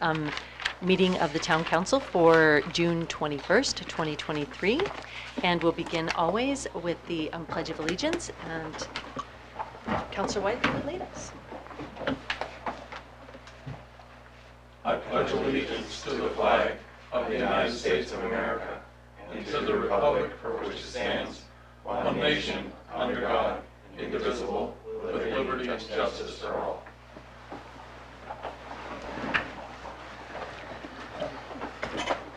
um, meeting of the Town Council for June 21st, 2023. And we'll begin always with the Pledge of Allegiance. And Councillor White will lead us. I pledge allegiance to the flag of the United States of America and to the republic for which it stands, one nation, under God, indivisible, with liberty and justice for all.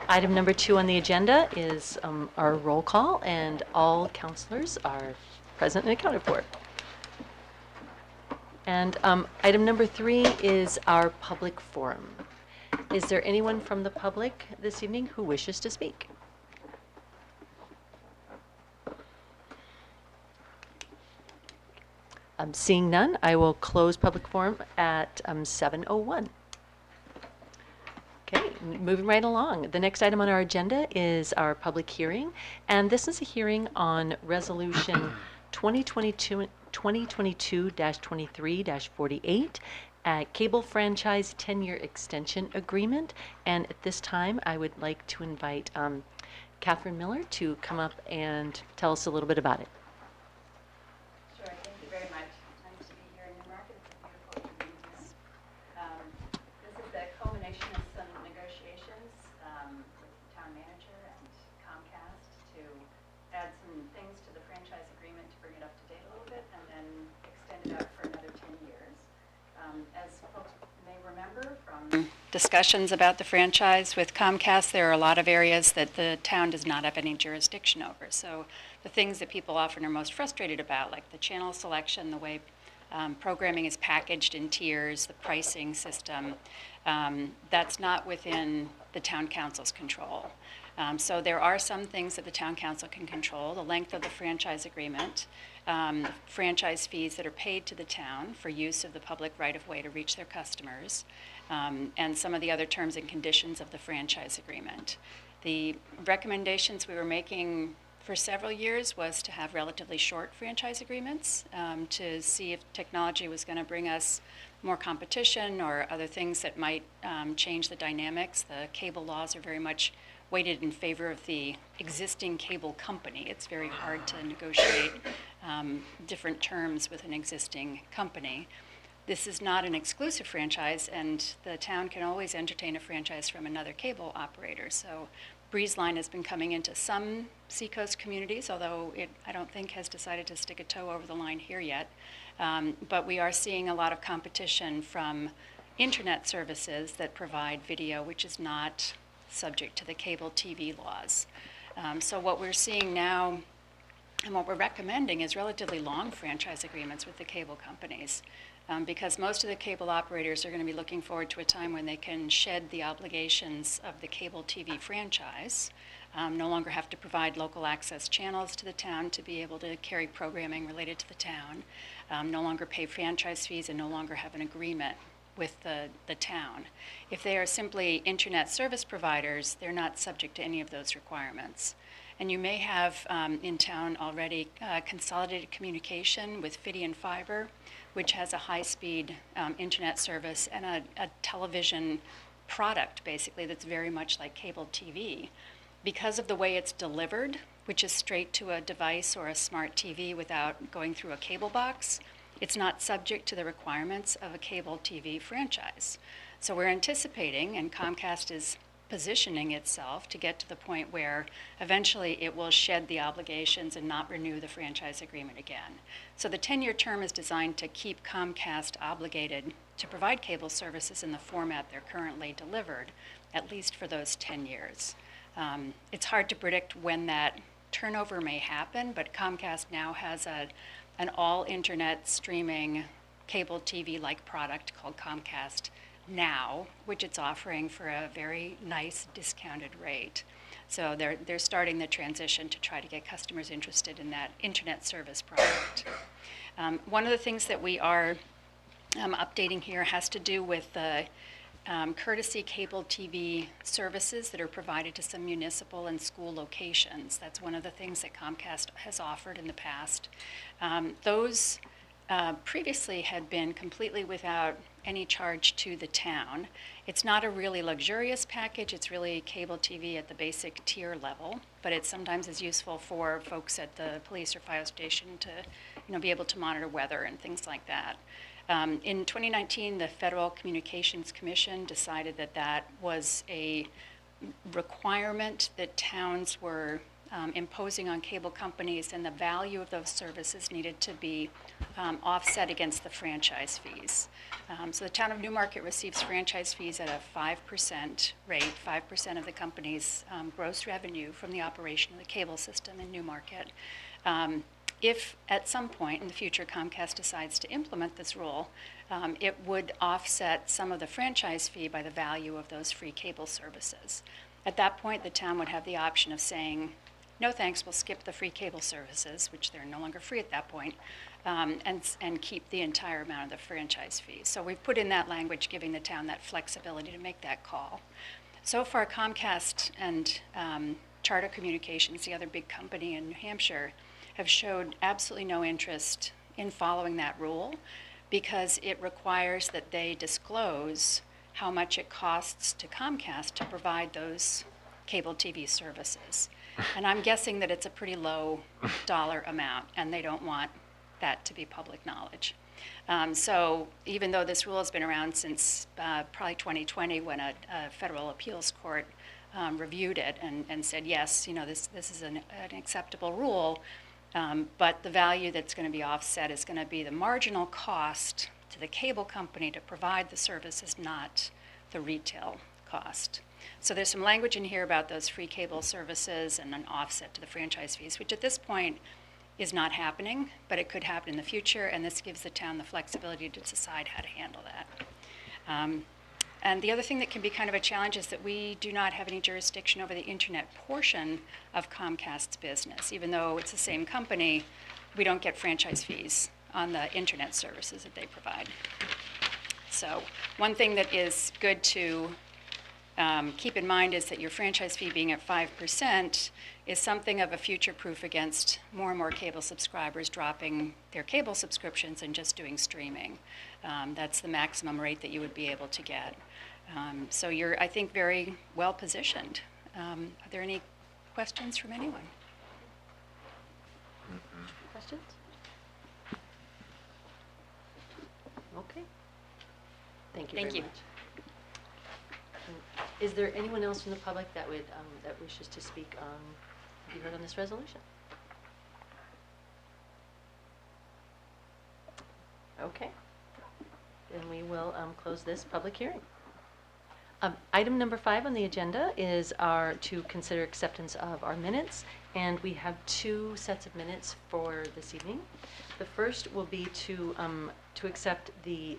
Item number 2 on the agenda is our roll call, and all councillors are present and accounted for. And item number 3 is our public forum. Is there anyone from the public this evening who wishes to speak? Seeing none, I will close public forum at 7:01. Okay, moving right along. The next item on our agenda is our public hearing, and this is a hearing on Resolution 2022-23-48, Cable Franchise 10-year extension agreement. And at this time, I would like to invite Catherine Miller to come up and tell us a little bit about it. Sure, thank you very much. Nice to be here in Newmarket. It's a beautiful evening. This is the culmination of some negotiations with the town manager and Comcast to add some things to the franchise agreement to bring it up to date a little bit and then extend it out for another 10 years. As folks may remember from discussions about the franchise with Comcast, there are a lot of areas that the town does not have any jurisdiction over. So the things that people often are most frustrated about, like the channel selection, the way programming is packaged in tiers, the pricing system, that's not within the town council's control. So there are some things that the town council can control: the length of the franchise agreement, franchise fees that are paid to the town for use of the public right-of-way to reach their customers, and some of the other terms and conditions of the franchise agreement. The recommendations we were making for several years was to have relatively short franchise agreements, to see if technology was going to bring us more competition or other things that might change the dynamics. The cable laws are very much weighted in favor of the existing cable company. It's very hard to negotiate different terms with an existing company. This is not an exclusive franchise, and the town can always entertain a franchise from another cable operator. So BreezeLine has been coming into some Seacoast communities, although it, I don't think, has decided to stick a toe over the line here yet. But we are seeing a lot of competition from internet services that provide video, which is not subject to the cable TV laws. So what we're seeing now and what we're recommending is relatively long franchise agreements with the cable companies, because most of the cable operators are going to be looking forward to a time when they can shed the obligations of the cable TV franchise, no longer have to provide local access channels to the town to be able to carry programming related to the town, no longer pay franchise fees, and no longer have an agreement with the town. If they are simply internet service providers, they're not subject to any of those requirements. And you may have in town already consolidated communication with Fidian Fiber, which has a high-speed internet service and a television product, basically, that's very much like cable TV. Because of the way it's delivered, which is straight to a device or a smart TV without going through a cable box, it's not subject to the requirements of a cable TV franchise. So we're anticipating, and Comcast is positioning itself to get to the point where eventually it will shed the obligations and not renew the franchise agreement again. So the 10-year term is designed to keep Comcast obligated to provide cable services in the format they're currently delivered, at least for those 10 years. It's hard to predict when that turnover may happen, but Comcast now has an all-internet streaming cable TV-like product called Comcast Now, which it's offering for a very nice discounted rate. So they're starting the transition to try to get customers interested in that internet service product. One of the things that we are updating here has to do with the courtesy cable TV services that are provided to some municipal and school locations. That's one of the things that Comcast has offered in the past. Those previously had been completely without any charge to the town. It's not a really luxurious package. It's really cable TV at the basic tier level, but it sometimes is useful for folks at the police or fire station to, be able to monitor weather and things like that. In 2019, the Federal Communications Commission decided that that was a requirement that towns were imposing on cable companies, and the value of those services needed to be offset against the franchise fees. So the town of Newmarket receives franchise fees at a 5% rate, 5% of the company's gross revenue from the operation of the cable system in Newmarket. If at some point in the future Comcast decides to implement this rule, it would offset some of the franchise fee by the value of those free cable services. At that point, the town would have the option of saying, no thanks, we'll skip the free cable services, which they're no longer free at that point, and keep the entire amount of the franchise fees. So we've put in that language giving the town that flexibility to make that call. So far, Comcast and Charter Communications, the other big company in New Hampshire, have showed absolutely no interest in following that rule because it requires that they disclose how much it costs to Comcast to provide those cable TV services. And I'm guessing that it's a pretty low dollar amount, and they don't want that to be public knowledge. So even though this rule has been around since probably 2020 when a federal appeals court reviewed it and said, yes, this is an acceptable rule, but the value that's going to be offset is going to be the marginal cost to the cable company to provide the services, not the retail cost. So there's some language in here about those free cable services and an offset to the franchise fees, which at this point is not happening, but it could happen in the future, and this gives the town the flexibility to decide how to handle that. And the other thing that can be kind of a challenge is that we do not have any jurisdiction over the internet portion of Comcast's business. Even though it's the same company, we don't get franchise fees on the internet services that they provide. So one thing that is good to keep in mind is that your franchise fee being at 5% is something of a future proof against more and more cable subscribers dropping their cable subscriptions and just doing streaming. That's the maximum rate that you would be able to get. So you're, I think, very well positioned. Are there any questions from anyone? Questions? Okay. Thank you very much. Is there anyone else from the public that would that wishes to speak on, be heard on this resolution? Okay. Then we will close this public hearing. Item number 5 on the agenda is to consider acceptance of our minutes, and we have 2 sets of minutes for this evening. The first will be to accept the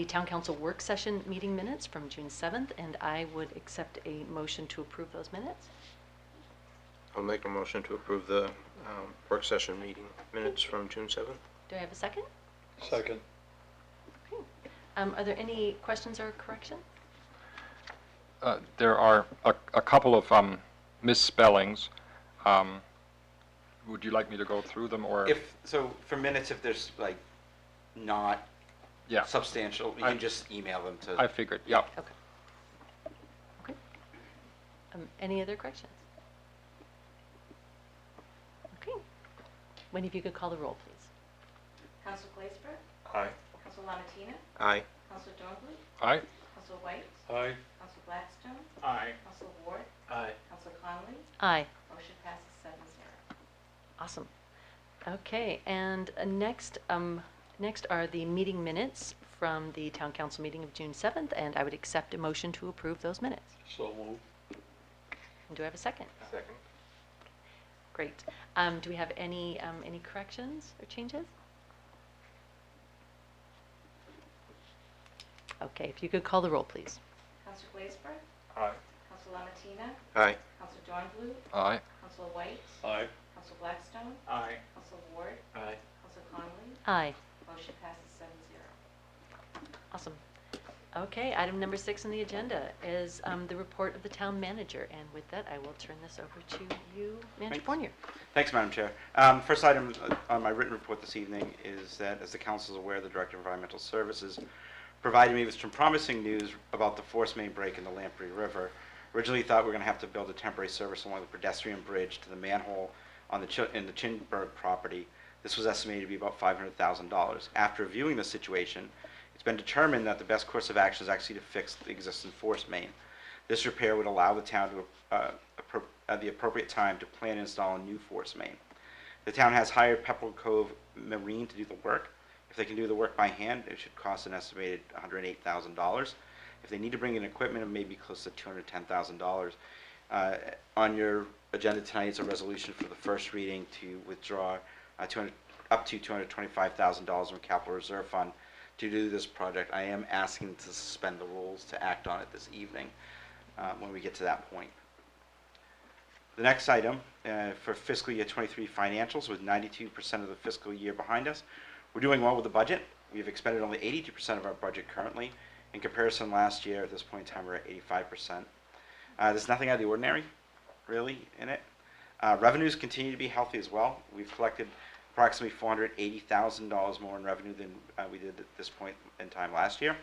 Town Council work session meeting minutes from June 7th, and I would accept a motion to approve those minutes. I'll make a motion to approve the work session meeting minutes from June 7th. Do I have a second? Second. Okay. Are there any questions or corrections? There are a couple of misspellings. Would you like me to go through them, or? For minutes, if there's like not substantial, you can just email them to. I figured, yeah. Okay. Okay. Any other corrections? Okay. Wendy, if you could call the roll, please. Council Glazebrook? Aye. Council Lamatina? Aye. Council Dornblue? Aye. Council White? Aye. Council Blackstone? Aye. Council Ward? Aye. Council Conley? Aye. Motion passes 7-0. Awesome. Okay, and next are the meeting minutes from the Town Council meeting of June 7th, and I would accept a motion to approve those minutes. So moved. And do I have a second? Second. Great. Do we have any corrections or changes? Okay, if you could call the roll, please. Council Glazebrook? Aye. Council Lamatina? Aye. Council Dornblue? Aye. Council White? Aye. Council Blackstone? Aye. Council Ward? Aye. Council Conley? Aye. Motion passes 7-0. Awesome. Okay, item number 6 on the agenda is the report of the town manager, and with that, I will turn this over to you, Manager Thanks. Fournier. Thanks, Madam Chair. First item on my written report this evening is that, as the Council is aware, the Director of Environmental Services provided me with some promising news about the force main break in the Lamprey River. Originally thought we were going to have to build a temporary service along the pedestrian bridge to the manhole on in the Chinburg property. This was estimated to be about $500,000. After reviewing the situation, it's been determined that the best course of action is actually to fix the existing force main. This repair would allow the town to, at the appropriate time, to plan and install a new force main. The town has hired Pepperell Cove Marine to do the work. If they can do the work by hand, it should cost an estimated $108,000. If they need to bring in equipment, it may be close to $210,000. On your agenda tonight is a resolution for the first reading to withdraw up to $225,000 from capital reserve fund to do this project. I am asking to suspend the rules to act on it this evening when we get to that point. The next item for fiscal year 23 financials, with 92% of the fiscal year behind us. We're doing well with the budget. We've expended only 82% of our budget currently. In comparison, last year at this point in time, we're at 85%. There's nothing out of the ordinary, really, in it. Revenues continue to be healthy as well. We've collected approximately $480,000 more in revenue than we did at this point in time last year.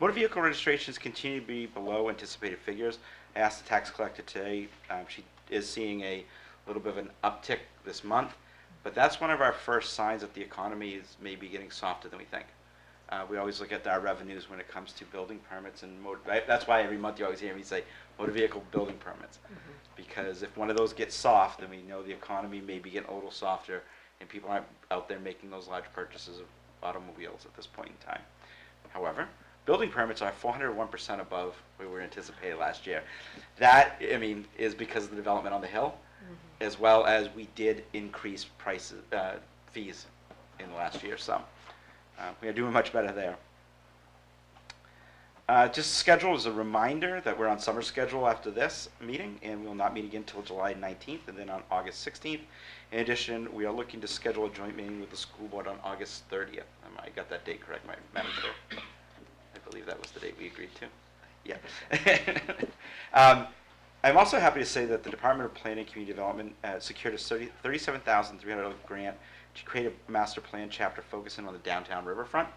Motor vehicle registrations continue to be below anticipated figures. I asked the tax collector today. She is seeing a little bit of an uptick this month, but that's one of our first signs that the economy is maybe getting softer than we think. We always look at our revenues when it comes to building permits and motor. That's why every month you always hear me say motor vehicle building permits, because if one of those gets soft, then we know the economy may be getting a little softer, and people aren't out there making those large purchases of automobiles at this point in time. However, building permits are 401% above where we were anticipated last year. That, I mean, is because of the development on the Hill, as well as we did increase prices, fees in the last year. So we are doing much better there. Just schedule as a reminder that we're on summer schedule after this meeting, and we will not meet again until July 19th and then on August 16th. In addition, we are looking to schedule a joint meeting with the school board on August 30th. I got that date correct, Madam Chair. I believe that was the date we agreed to. Yeah. I'm also happy to say that the Department of Planning and Community Development secured a $37,300 grant to create a master plan chapter focusing on the downtown riverfront.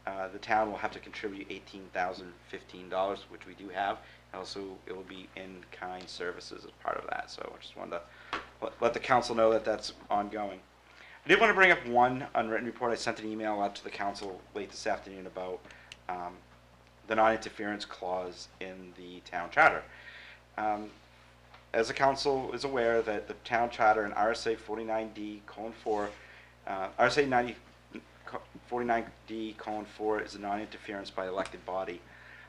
The town will have to contribute $18,015, which we do have. Also, it will be in-kind services as part of that. So I just wanted to let the council know that that's ongoing. I did want to bring up one unwritten report. I sent an email out to the council late this afternoon about the non-interference clause in the town charter. As the council is aware that the town charter and RSA 49D:4, RSA 49D:4 is a non-interference by elected body.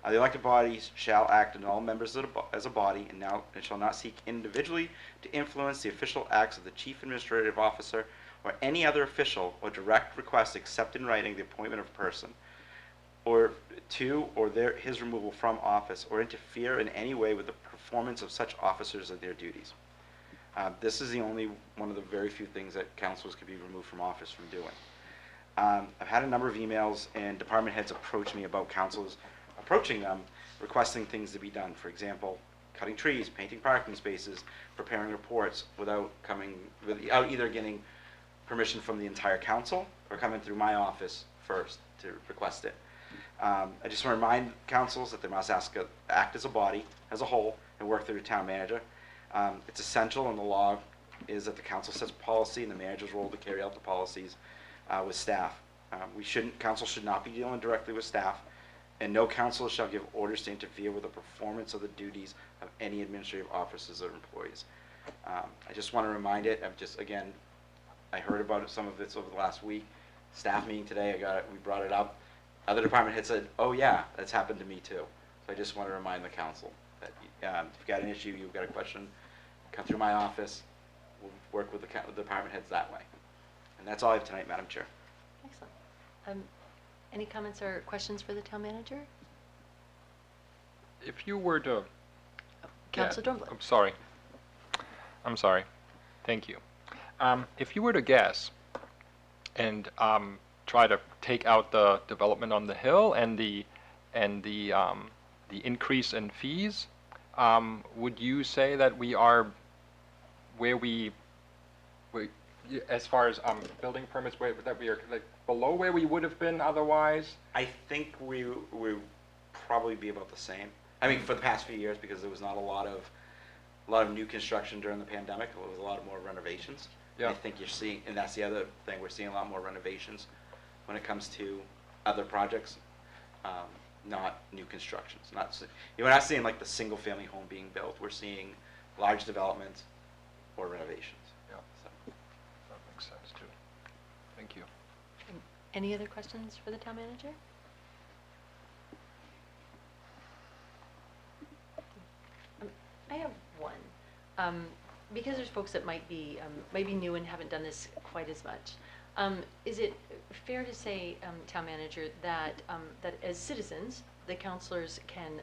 The elected bodies shall act on all members as a body and shall not seek individually to influence the official acts of the chief administrative officer or any other official or direct request except in writing the appointment of a person or his removal from office or interfere in any way with the performance of such officers of their duties. This is the only one of the very few things that councilors can be removed from office from doing. I've had a number of emails and department heads approach me about councils approaching them, requesting things to be done. For example, cutting trees, painting parking spaces, preparing reports without either getting permission from the entire council or coming through my office first to request it. I just want to remind councils that they must act as a body, as a whole, and work through the town manager. It's essential, and the law is that the council sets policy and the manager's role to carry out the policies with staff. Council should not be dealing directly with staff, and no council shall give orders to interfere with the performance of the duties of any administrative officers or employees. I just want to remind it. Again, I heard about some of this over the last week. Staff meeting today, we brought it up. Other department heads said, "Oh yeah, that's happened to me too." So I just want to remind the council that if you've got an issue, you've got a question, come through my office. We'll work with the department heads that way. And that's all I have tonight, Madam Chair. Excellent. Any comments or questions for the town manager? If you were to... Councilor Dornblow. I'm sorry. Thank you. If you were to guess and try to take out the development on the Hill and the increase in fees, would you say that we are where we as far as building permits, that we are like below where we would have been otherwise? I think we probably be about the same. I mean, for the past few years, because there was not a lot of new construction during the pandemic. It was a lot more renovations. Yeah. I think you're seeing, and that's the other thing, we're seeing a lot more renovations when it comes to other projects, not new constructions. We're not seeing like the single-family home being built. We're seeing large developments or renovations. Yeah. So. That makes sense too. Thank you. Any other questions for the town manager? I have one. Because there's folks that might be new and haven't done this quite as much. Is it fair to say, town manager, that that as citizens, the councilors can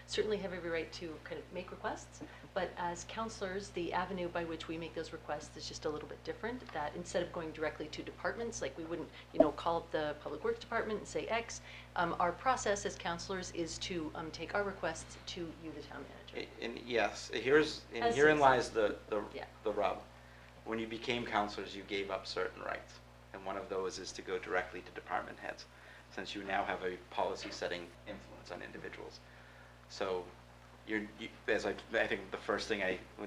certainly have every right to kind of make requests, but as councilors, the avenue by which we make those requests is just a little bit different. That instead of going directly to departments, like we wouldn't, call up the Public Works Department and say X, our process as councilors is to take our requests to you, the town manager. And yes, herein citizens. lies the Yeah. rub. When you became councilors, you gave up certain rights, and one of those is to go directly to department heads, since you now have a policy-setting influence on individuals. So, as I think the first thing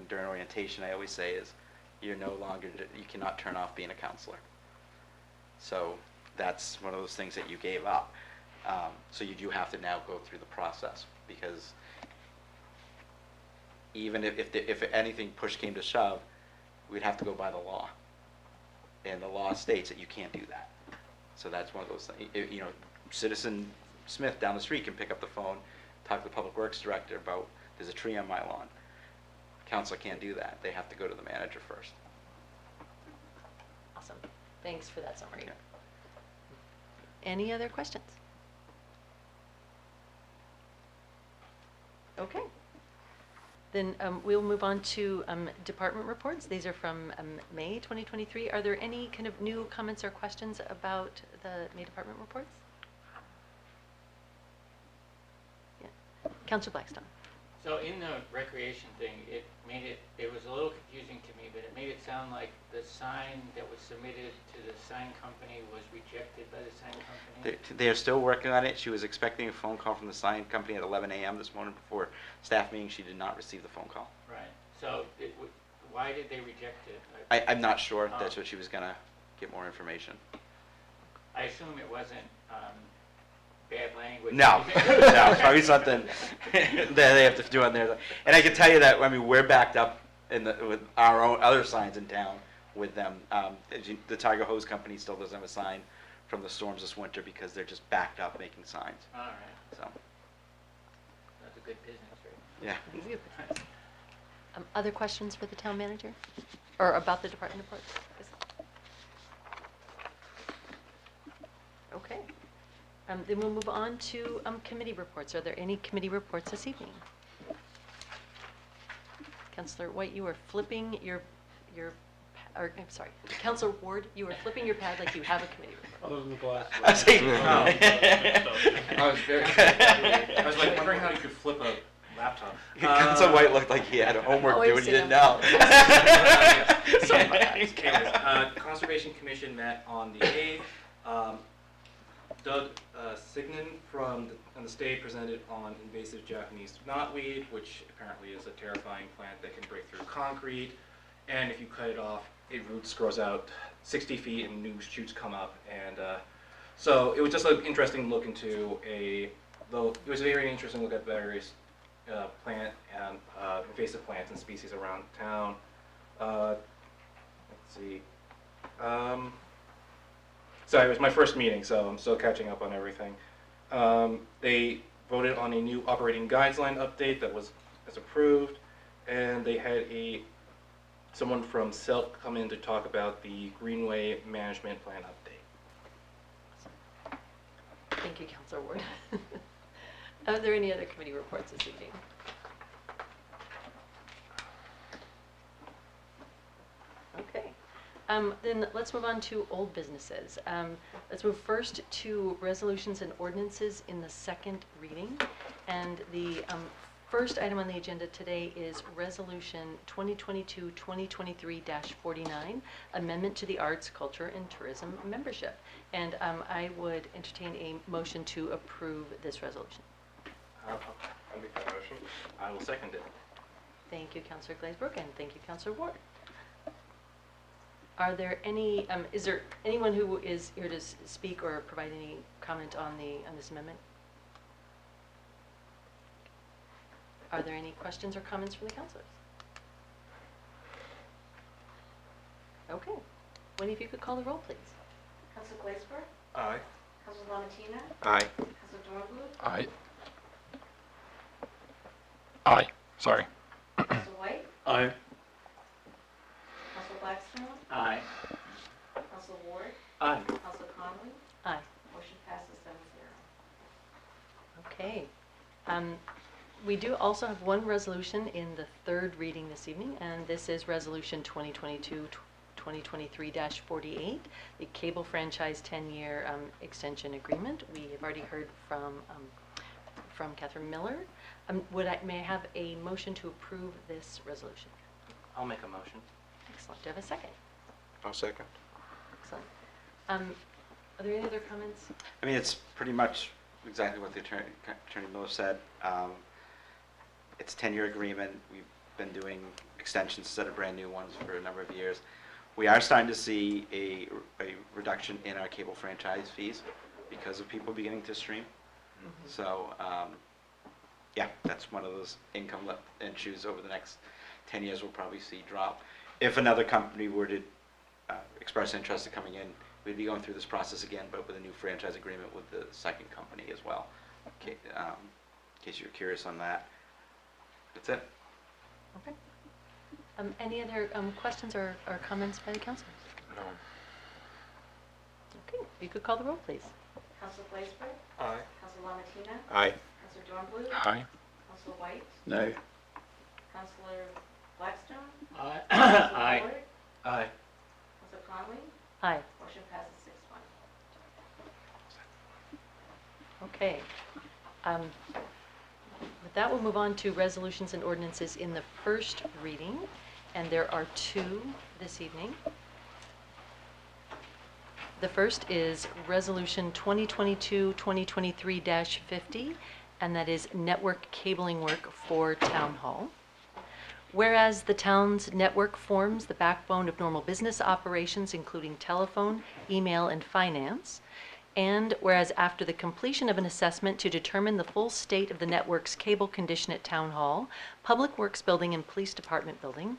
during orientation I always say is, you cannot turn off being a counselor. So that's one of those things that you gave up. So you do have to now go through the process, because even if anything push came to shove, we'd have to go by the law. And the law states that you can't do that. So that's one of those things. Citizen Smith down the street can pick up the phone, talk to the Public Works Director about, there's a tree on my lawn. Council can't do that. They have to go to the manager first. Awesome. Thanks for that summary. Yeah. Any other questions? Okay. Then we'll move on to department reports. These are from May 2023. Are there any kind of new comments or questions about the May department reports? Yeah. Councilor Blackstone. So in the recreation thing, it was a little confusing to me, but it made it sound like the sign that was submitted to the sign company was rejected by the sign company. They're still working on it. She was expecting a phone call from the sign company at 11 a.m. this morning before staff meeting. She did not receive the phone call. Right. So why did they reject it? I'm not sure. Oh. That's what she was going to get more information. I assume it wasn't bad language. No, no, probably something that they have to do on there. And I can tell you that, we're backed up with our own other signs in town with them. The Tiger Hose Company still doesn't have a sign from the storms this winter because they're just backed up making signs. All right. So, That's a good business, right? yeah. Other questions for the town manager? Or about the department reports? Okay. Then we'll move on to committee reports. Are there any committee reports this evening? Councillor White, you are flipping your, I'm sorry, Councillor Ward, you are flipping your pad like you have a committee report. Other than the glass. I was saying, I was like wondering how you could flip a laptop. Council White looked like he had homework Oh, due I and he see didn't him. know. Anyways, Conservation Commission met on the 8th. Doug Signan from the state presented on invasive Japanese knotweed, which apparently is a terrifying plant that can break through concrete, and if you cut it off, it roots grows out 60 feet and new shoots come up, and so it was just an interesting look into it was a very interesting look at various plant and invasive plants and species around town. Let's see. Sorry, it was my first meeting, so I'm still catching up on everything. They voted on a new operating guideline update that was approved, and they had someone from Silk come in to talk about the Greenway Management Plan update. Thank you, Councillor Ward. Are there any other committee reports this evening? Okay. Then let's move on to old businesses. Let's move first to resolutions and ordinances in the second reading. And the first item on the agenda today is Resolution 2022-2023-49, Amendment to the Arts, Culture, and Tourism Membership. And I would entertain a motion to approve this resolution. I'll make that motion. I will second it. Thank you, Councillor Glazebrook, and thank you, Councillor Ward. Are there any, is there anyone who is here to speak or provide any comment on this amendment? Are there any questions or comments from the councilors? Okay. Wendy, if you could call the roll, please. Council Glazebrook? Aye. Council Lamatina? Aye. Council Dornbluth? Aye. Aye. Sorry. Council White? Aye. Council Blackstone? Aye. Council Ward? Aye. Council Conley? Aye. Motion passes 7-0. Okay. We do also have one resolution in the third reading this evening, and this is Resolution 2022-2023-48, the cable franchise 10-year extension agreement. We have already heard from Catherine Miller. May I have a motion to approve this resolution? I'll make a motion. Excellent. Do I have a second? I'll second. Excellent. Are there any other comments? I mean, it's pretty much exactly what the Attorney Miller said. It's a 10-year agreement. We've been doing extensions instead of brand new ones for a number of years. We are starting to see a reduction in our cable franchise fees because of people beginning to stream. Mm-hmm. So, yeah, that's one of those income and choose over the next 10 years we'll probably see drop. If another company were to express interest in coming in, we'd be going through this process again, but with a new franchise agreement with the second company as well, in case you're curious on that. That's it. Okay. Any other questions or comments by the council? No. Okay. If you could call the roll, please. Council Glazebrook? Aye. Council Lamatina? Aye. Council Dornbluth? Aye. Council White? No. Councilor Blackstone? Aye. Council Aye. Ward? Aye. Council Conley? Aye. Motion passes 6-1. Okay. With that, we'll move on to resolutions and ordinances in the first reading, and there are two this evening. The first is Resolution 2022-2023-50, and that is network cabling work for Town Hall. Whereas the town's network forms the backbone of normal business operations, including telephone, email, and finance, and whereas after the completion of an assessment to determine the full state of the network's cable condition at Town Hall, Public Works Building, and Police Department Building,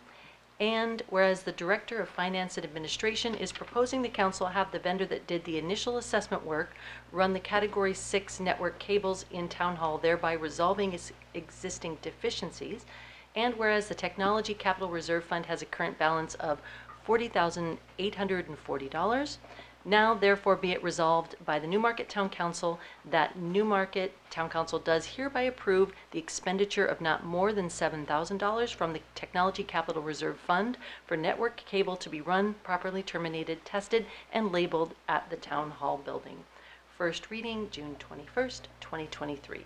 and whereas the Director of Finance and Administration is proposing the council have the vendor that did the initial assessment work run the Category 6 network cables in Town Hall, thereby resolving its existing deficiencies, and whereas the Technology Capital Reserve Fund has a current balance of $40,840, now therefore be it resolved by the Newmarket Town Council that Newmarket Town Council does hereby approve the expenditure of not more than $7,000 from the Technology Capital Reserve Fund for network cable to be run, properly terminated, tested, and labeled at the Town Hall building. First reading, June 21st, 2023.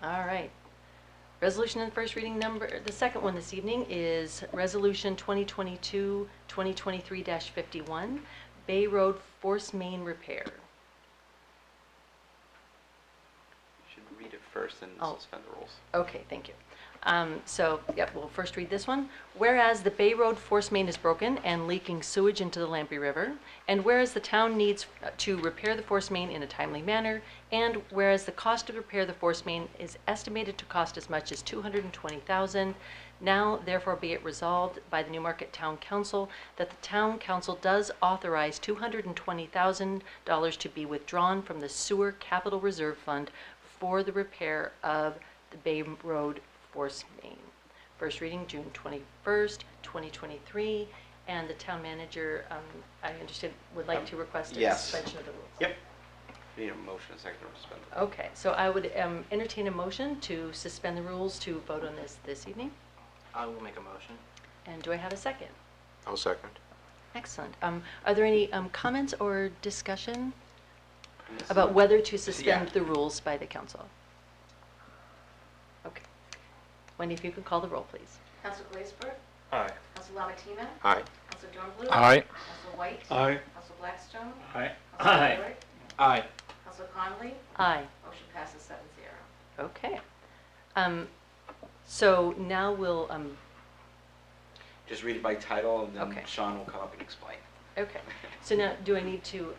All right. Resolution in first reading the second one this evening is Resolution 2022-2023-51, Bay Road Force Main Repair. You should read it first and suspend the rules. Okay, thank you. We'll first read this one. Whereas the Bay Road force main is broken and leaking sewage into the Lamprey River, and whereas the town needs to repair the force main in a timely manner, and whereas the cost to repair the force main is estimated to cost as much as $220,000, now therefore be it resolved by the Newmarket Town Council that the Town Council does authorize $220,000 to be withdrawn from the Sewer Capital Reserve Fund for the repair of the Bay Road force main. First reading, June 21st, 2023, and the town manager, I understand, would like to request a Yes. suspension of the rules. Yep. You need a motion and a second to suspend the Okay, so I would entertain a motion to suspend the rules to vote on this evening. I will make a motion. And do I have a second? I'll second. Excellent. Are there any comments or discussion? About whether to suspend Yeah. the rules by the council. Okay. Wendy, if you could call the roll, please. Council Glazebrook? Aye. Council Lamatina? Aye. Council Dornblue? Aye. Council White? Aye. Council Blackstone? Aye. Council Stewart? Aye. Council Connolly? Aye. Motion passes 7-0. Okay. So now we'll, Just read it by title, and then Okay. Sean will come up and explain. okay. So now, do I need to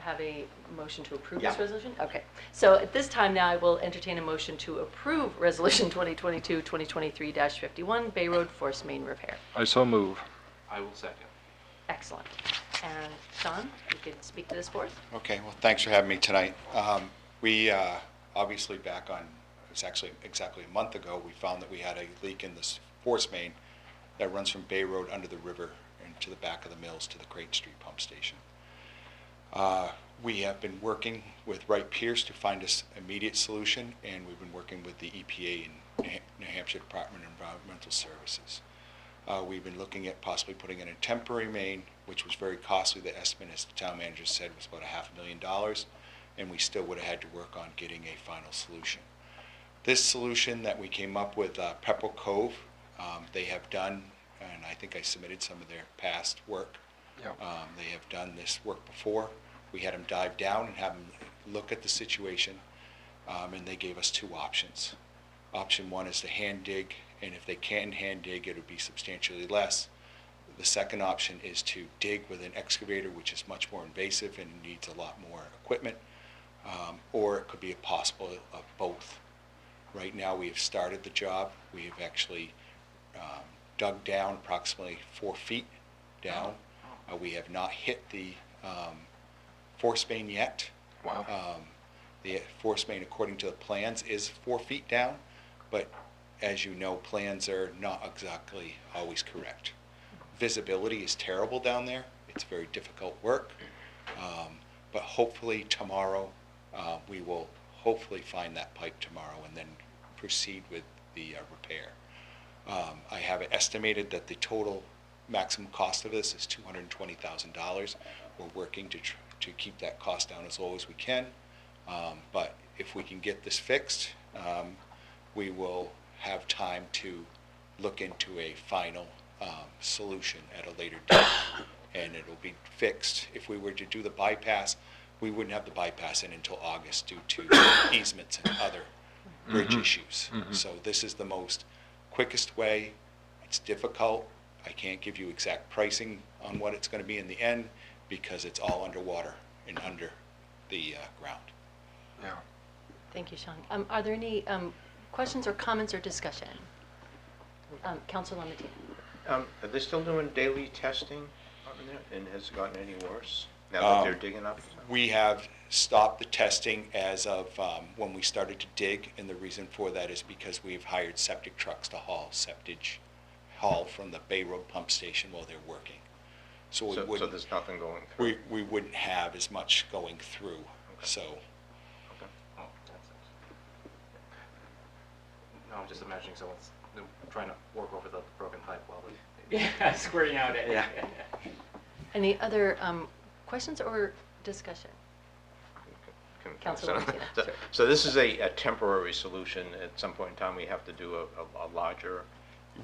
have a motion to approve this Yeah. resolution? Okay. So at this time now, I will entertain a motion to approve Resolution 2022-2023-51, Bay Road Force Main Repair. I so move. I will second. Excellent. And Sean, you could speak to this for us? Okay, well, thanks for having me tonight. We obviously it was actually exactly a month ago, we found that we had a leak in this force main that runs from Bay Road under the river and to the back of the mills to the Creighton Street pump station. We have been working with Wright Pierce to find us immediate solution, and we've been working with the EPA and New Hampshire Department of Environmental Services. We've been looking at possibly putting in a temporary main, which was very costly. The estimate, as the town manager said, was about $500,000, and we still would have had to work on getting a final solution. This solution that we came up with, Pepperell Cove, they have done, and I think I submitted some of their past work. Yep. They have done this work before. We had them dive down and have them look at the situation, and they gave us two options. Option one is to hand dig, and if they can hand dig, it would be substantially less. The second option is to dig with an excavator, which is much more invasive and needs a lot more equipment, or it could be a possible of both. Right now, we have started the job. We have actually dug down approximately 4 feet down. We have not hit the force main yet. Wow. The force main, according to the plans, is 4 feet down, but as you know, plans are not exactly always correct. Visibility is terrible down there. It's very difficult work, but hopefully tomorrow we will hopefully find that pipe tomorrow and then proceed with the repair. I have estimated that the total maximum cost of this is $220,000. We're working to keep that cost down as low as we can, but if we can get this fixed, we will have time to look into a final solution at a later date, and it'll be fixed. If we were to do the bypass, we wouldn't have the bypass in until August due to easements and other bridge issues. So this is the most quickest way. It's difficult. I can't give you exact pricing on what it's going to be in the end because it's all underwater and under the ground. Yeah. Thank you, Sean. Are there any questions or comments or discussion? Councilor Lamatina. Are they still doing daily testing on there, and has it gotten any worse now that they're digging up? We have stopped the testing as of when we started to dig, and the reason for that is because we've hired septic trucks to haul from the Bay Road pump station while they're working. So we So wouldn't, there's nothing going through? we wouldn't have as much going through, so. Oh, that's it. No, I'm just imagining someone's trying to work over the broken pipe while they. Yeah, squirting out at Yeah. Any other questions or discussion? Councilor Lamatina. So this is a temporary solution. At some point in time, we have to do a larger...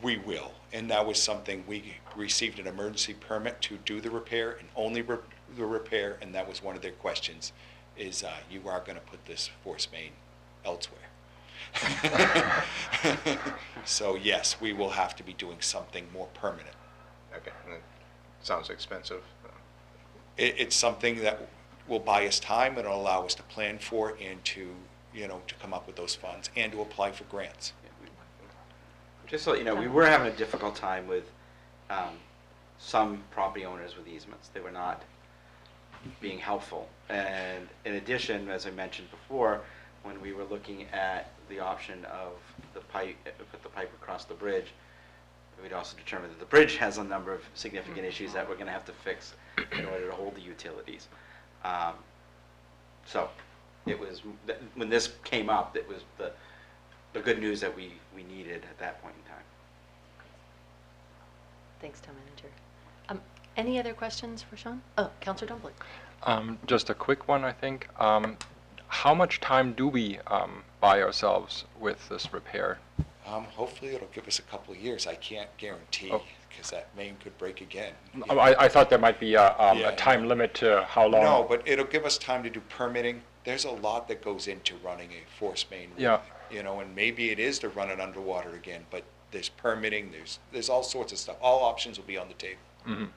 We will, and that was something, we received an emergency permit to do the repair and only the repair, and that was one of their questions, is you are going to put this force main elsewhere. So yes, we will have to be doing something more permanent. Okay, and it sounds expensive. It's something that will buy us time and will allow us to plan for and to come up with those funds and to apply for grants. Just so you know, we were having a difficult time with some property owners with easements. They were not being helpful. And in addition, as I mentioned before, when we were looking at the option of the pipe, put the pipe across the bridge, we'd also determined that the bridge has a number of significant issues that we're going to have to fix in order to hold the utilities. So it was, when this came up, it was the good news that we needed at that point in time. Thanks, Town Manager. Any other questions for Sean? Oh, Councilor Dumbley. Just a quick one, I think. How much time do we buy ourselves with this repair? Hopefully it'll give us a couple of years. I can't guarantee, Oh. because that main could break again. I thought there might be Yeah, a time limit to how long. No, but it'll give us time to do permitting. There's a lot that goes into running a force main. Yeah. You know, and maybe it is to run it underwater again, but there's permitting, there's all sorts of stuff. All options will be on the table. Mhm.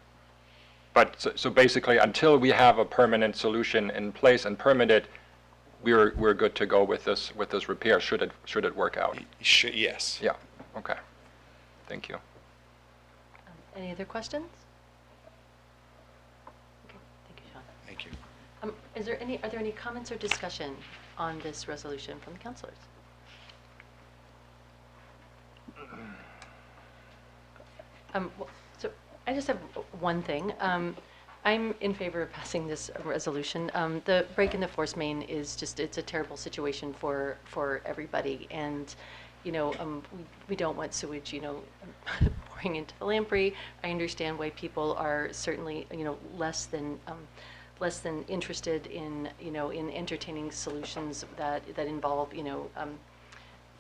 But so basically, until we have a permanent solution in place and permitted, we're good to go with this repair. Should it work out? Yes. Yeah. Okay. Thank you. Any other questions? Okay, thank you, Sean. Thank you. Are there any comments or discussion on this resolution from the councilors? So I just have one thing. I'm in favor of passing this resolution. The break in the force main is just, it's a terrible situation for everybody. And, you know, we don't want sewage, you know, pouring into the lamprey. I understand why people are certainly, you know, less than interested in, you know, in entertaining solutions that involve,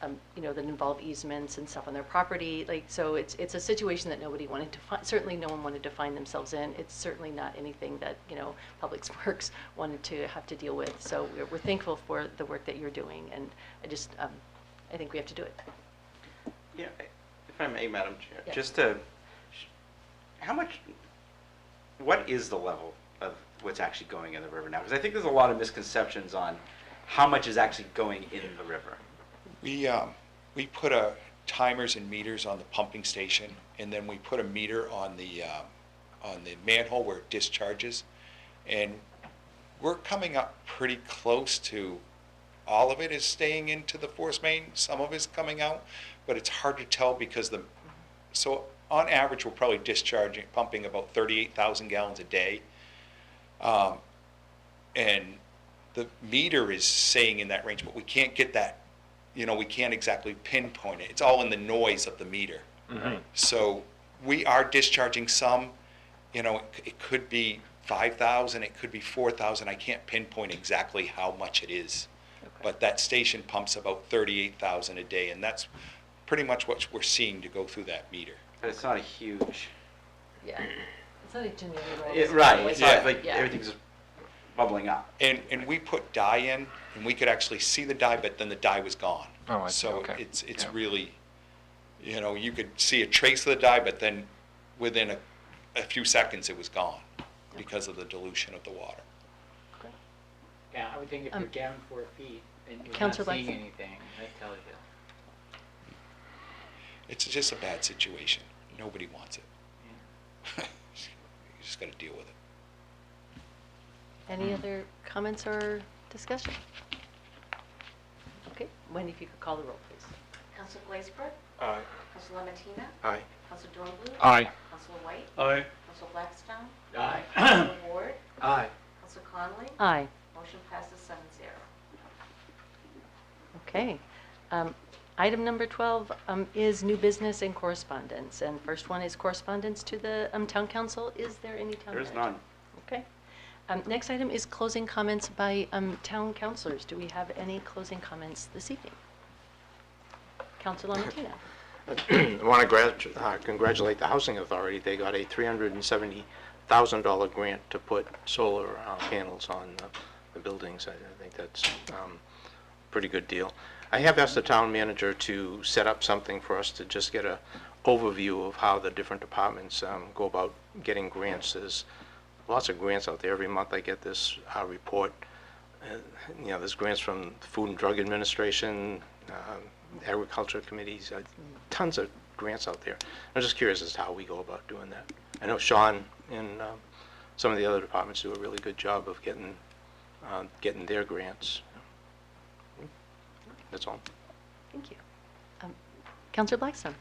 that involve easements and stuff on their property. Like, so it's a situation that nobody wanted to find, certainly no one wanted to find themselves in. It's certainly not anything that, you know, Public Works wanted to have to deal with. So we're thankful for the work that you're doing, and I think we have to do it. Yeah, if I may, Madam Chair, Yeah. just to, what is the level of what's actually going in the river now? Because I think there's a lot of misconceptions on how much is actually going in the river. We put timers and meters on the pumping station, and then we put a meter on the manhole where it discharges, and we're coming up pretty close to all of it is staying into the force main. Some of it's coming out, but it's hard to tell because so on average we're probably pumping about 38,000 gallons a day, and the meter is staying in that range, but we can't get that. You know, we can't exactly pinpoint it. It's all in the noise of the meter. Mm-hmm. So we are discharging some, you know, it could be 5,000, it could be 4,000. I can't pinpoint exactly how much it is. Okay. But that station pumps about 38,000 a day, and that's pretty much what we're seeing to go through that meter. But it's not a huge. Yeah. It's not a genuine Right, it's Yeah. not like Yeah. everything's just bubbling up. And we put dye in, and we could actually see the dye, but then the dye was gone. Oh, I see. So Okay. it's Yeah. really, you know, you could see a trace of the dye, but then within a few seconds it was gone because of the dilution of the water. Okay. Yeah, I would think if you're down 4 feet and you're not Councilor seeing Blackson. anything, that tells you. It's just a bad situation. Nobody wants it. Yeah. You just got to deal with it. Any other comments or discussion? Okay, Wendy, if you could call the roll, please. Council Glazebrook, Aye. Council Lamatina, Aye. Council Dornblue, Aye. Council White, Aye. Council Blackstone, Aye. Council Ward, Aye. Council Conley, Aye. motion passes 7-0. Okay. Item number 12 is new business and correspondence. And first one is correspondence to the town council. Is there any town There's manager? none. Okay. Next item is closing comments by town councilors. Do we have any closing comments this evening? Councilor Martina. I want to congratulate the Housing Authority. They got a $370,000 grant to put solar panels on the buildings. I think that's a pretty good deal. I have asked the town manager to set up something for us to just get a overview of how the different departments go about getting grants. There's lots of grants out there. Every month I get this report. You know, there's grants from the Food and Drug Administration, agriculture committees, tons of grants out there. I'm just curious as to how we go about doing that. I know Sean and some of the other departments do a really good job of getting their grants. That's all. Thank you. Councilor Blackstone.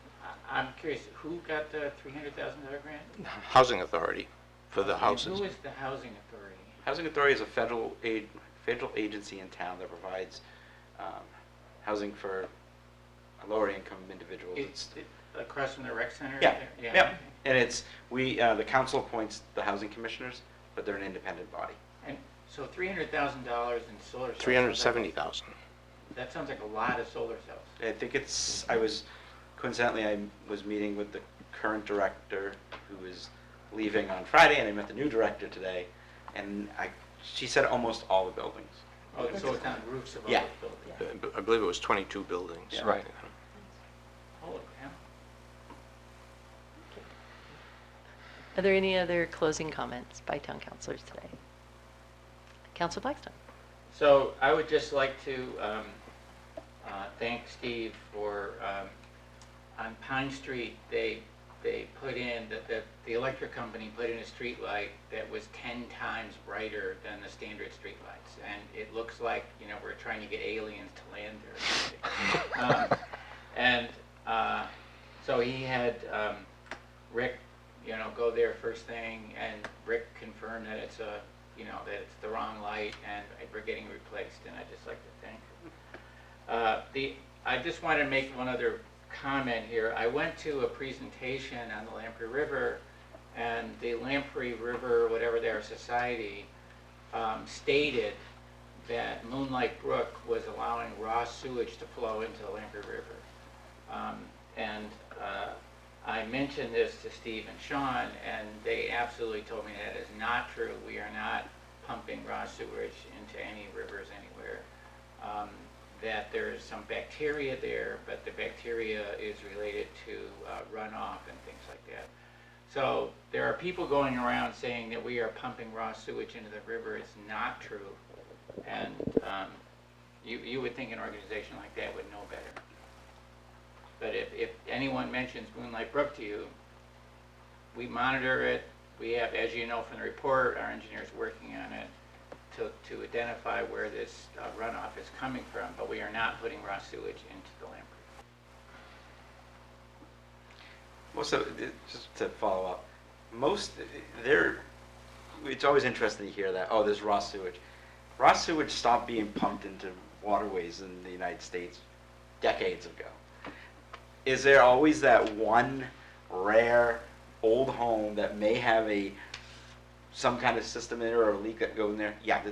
I'm curious, who got the $300,000 grant? Housing Authority for the And houses. who is the housing authority? Housing Authority is a federal agency in town that provides housing for lower income individuals. It's across from the rec center? Yeah, there? yeah. And it's, the council appoints the housing commissioners, but they're an independent body. And so $300,000 in solar cells. 370,000. That sounds like a lot of solar cells. I think coincidentally, I was meeting with the current director who is leaving on Friday, and I met the new director today, and she said almost all the buildings. Oh, so it's on roofs of all Yeah. those buildings? I believe it was 22 buildings. Yeah. Right. Holy cow. Are there any other closing comments by town councilors today? Councilor Blackstone. So I would just like to thank Steve for, on Pine Street, they put in, the electric company put in a street light that was 10 times brighter than the standard street lights. And it looks like, we're trying to get aliens to land there. So he had Rick, go there first thing, and Rick confirmed that it's that it's the wrong light, and we're getting replaced, and I'd just like to thank him. I just want to make one other comment here. I went to a presentation on the Lamprey River, and the Lamprey River, whatever their society, stated that Moonlight Brook was allowing raw sewage to flow into the Lamprey River. I mentioned this to Steve and Sean, and they absolutely told me that is not true. We are not pumping raw sewage into any rivers anywhere. That there is some bacteria there, but the bacteria is related to runoff and things like that. So there are people going around saying that we are pumping raw sewage into the river. It's not true. And you would think an organization like that would know better. But if anyone mentions Moonlight Brook to you, we monitor it. We have, as you know from the report, our engineers working on it to identify where this runoff is coming from, but we are not putting raw sewage into the Lamprey. Also, just to follow up, it's always interesting to hear that, there's raw sewage. Raw sewage stopped being pumped into waterways in the United States decades ago. Is there always that one rare old home that may have some kind of system in it or a leak that goes in there? Yeah,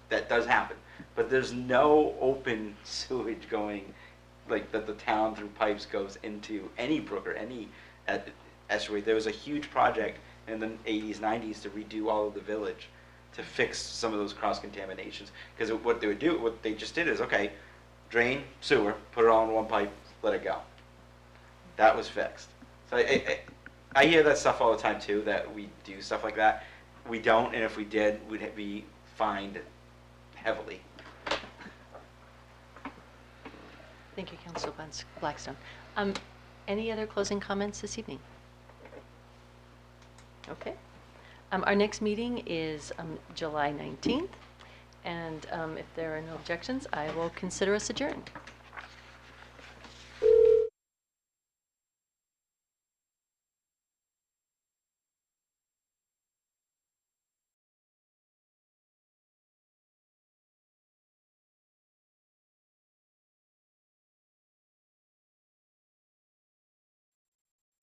that does happen. But there's no open sewage going, like that the town through pipes goes into any brook or any estuary. There was a huge project in the 80s, 90s to redo all of the village to fix some of those cross-contaminations. Because what they just did is, okay, drain, sewer, put it all in one pipe, let it go. That was fixed. So I hear that stuff all the time too, that we do stuff like that. We don't, and if we did, we'd be fined heavily. Thank you, Councilor Blackstone. Any other closing comments this evening? Okay. Our next meeting is July 19th, and if there are no objections, I will consider us adjourned.